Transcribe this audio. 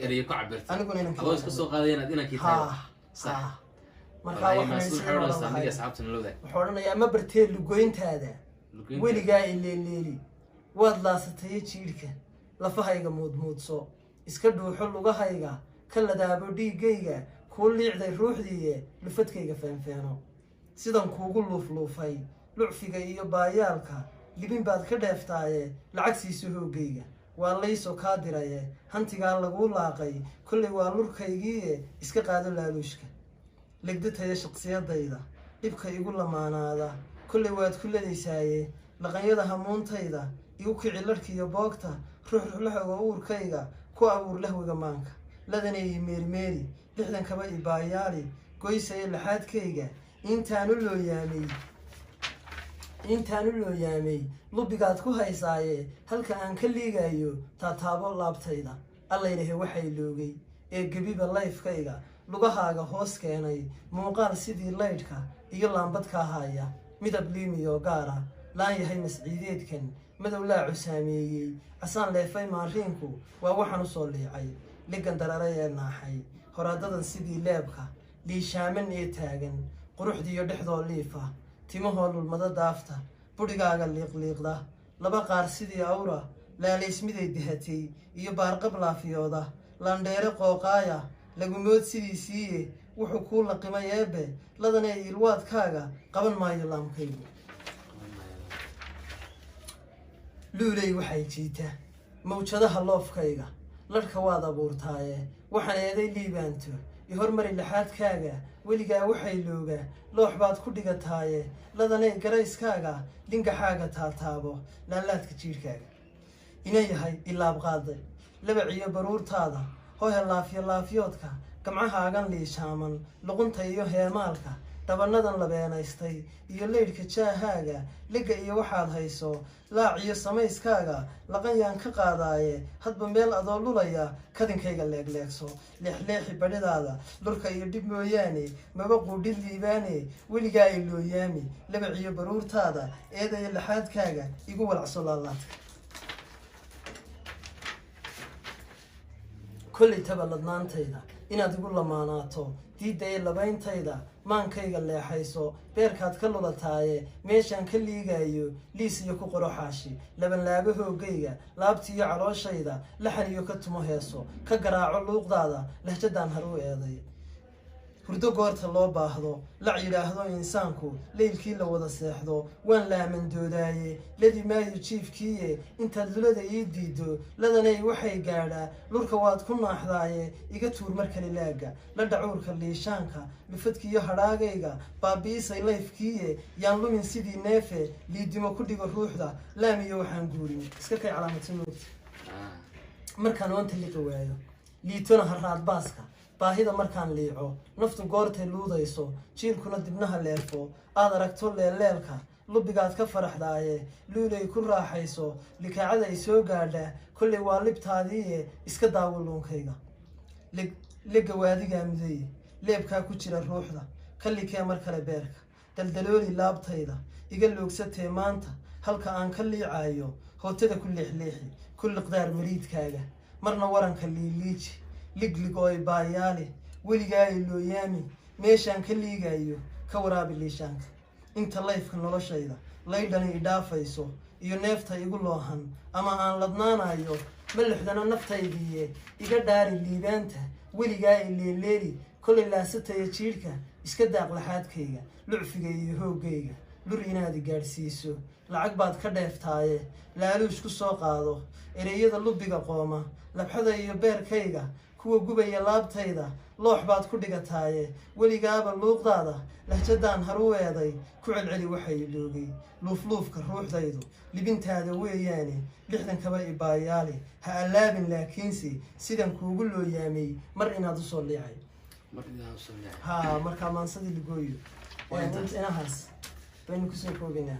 إريه كعبرت أنا قلنا إنك أقول كسو قاضينا دينا كتاب صح مركا واحد يسمع ولا صديق أصحابتنا لو ذا وحورنا يا ما برتين لقوينت هذا ولي جاي الليلي وضلا ستي شيرك لفهايجا مود صو إسكدو حلو جهايجا كلا دابو دي جيجا كل يعدي الروح دي لفتكيجا فانو سيدان كوغل لوفاي لعفيجا إيو بايالكا لبين بعد كده فتاعي العكس يسوه جيجا والليسو كادرايه هانتيغا لغو لاقay kulli waa lurkaygiye iska qaado laaluushka legdadaya shaqsiyadayda dibka igu lamaanaada kulli waad ku leedaysaaye laqanyada hamuuntayda igu kici larkiyo boogta ruuxlaha uurkayga ku abuur lahwiga maanka ladanay meermeeri lixdan kaba ibaayaali goysay laxaadkayga intaanu loo yaamay lubigaad ku haysaaye halka aan ka liigayo taataabo laabtayda alla ilaahay waxay loogay ee gabiba lifekayga lugahaaga hoos keenay muuqaal sidii laydhka iyo laambadka haya midab liimiyo gaara laan yahay masciideedkan madow laa cusaameeyey casaan leefay maariinku waa waxaan u soo liicay ligan dararay ee naaxay horaadadan sidii leebka liishaaman ee taagan quruxdiiyo dhexdoo liifa timahoo lulmada daafta budhigaaga liiqliiqda laba qaar sidii awra laalaysmiday dahatay iyo baarqab laafiyooda landheere qooqaaya lagumood sidii siiye wuxuu kuu laqimay eebbe ladanay ilwaadkaaga qaban maayo laamkaygu luulay waxay jiita mawjadaha loofkayga larhka waad abuurtaaye waxaan eeday liibaanto iyo hormari laxaadkaaga weligaa waxay looga loox baad ku dhigataaye ladanay garayskaaga lingaxaaga taataabo laalaadka jiirkaaga ina yahay ilaab qaaday labaciyo baruurtaada hohe laafiyoodka gamcahaagan liishaaman luqunta iyo heemaalka dabanadan labeenaystay iyo leydhka jaahaaga lega iyo waxaad hayso laaciyo samayskaaga laqanyaan ka qaadaaye hadba meel adoo lulaya kadinkayga leegleegso leexleexi badhidaada lurka iyo dhib mooyaane maba quudhid liibaane weligaa ay looyaami labaciyo baruurtaada eedayo laxaadkaaga igu walacso laalaadka kulli tabaladnaantayda inaad igu lamaanaato diidaya labayntayda maankayga leexayso beerkaad ka lulataaye meeshaan ka liigayo liis iyo ku qoro xaashi labanlaabo hoogayga laabtiiyo calooshayda laxan iyo ka tumo heeso ka garaaco luuqdaada lahjadaan haruu eeday hurdo goorta loo baahdo lac yidhaahdo insaanku leylkii la wada seexdo waan laamandoodaye ladi maayo jiifkiiye intaad lulada ii diido ladanay waxay gaadhaa lurka waad ku naaxdaaye iga tuur markale laaga la dhacuurka liishaanka lufadkiiyo hadhaagayga baabi'isay layfkiiye yaan lumin sidii neefe liidimo ku dhigo ruuxda laamiyo waxaan guurin iska kay calaamadsa moogta markaan oonta liqa waayo liitona haraad baaska baahida markaan liico naftu goortay luudayso jiilkuna dibnaha leefo aad aragto leelleelka lubigaad ka faraxdaaye luulay ku raaxayso likaacada ay soo gaadhaa kollay waa libtaadiiye iska daawo luunkayga lega waadigaa midaye leebkaa ku jira ruuxda kallikee mar kale beerka daldalooli laabtayda iga loogsatee maanta halka aan ka liicayo hootada ku leexleexi ku liqdaar mariidkaaga marna waranka liiliiji liglig oo baayaali weligaa ay looyaami meeshaan ka liigayo ka waraabi liishaanka inta layfka noloshayda laydhani idhaafayso iyo neefta igu loohan ama aan ladnaanayo ma lixdana naftaydiiye iga dhaari liibaanta weligaa ay leeleeli kollay laasataya jiirhka iska daaq laxaadkayga lucfiga iyo hoogayga lur inaad gaadhsiiso lacag baad ka dheeftaaye laaluush ku soo qaado ereyada lubiga qooma labxada iyo beerkayga kuwa gubaya laabtayda loox baad ku dhigataaye weligaaba luuqdaada lahjadaan haruu eeday ku celceli waxay loogay luufluufka ruuxdaydu libintaada weeyaane lixdan kaba ibaayaali ha allaabin laakiinse sidan kuugu looyaamay mar inaad usoo liicay markaa maansadii ligooyo inahaas baynu kusoo koobaynaa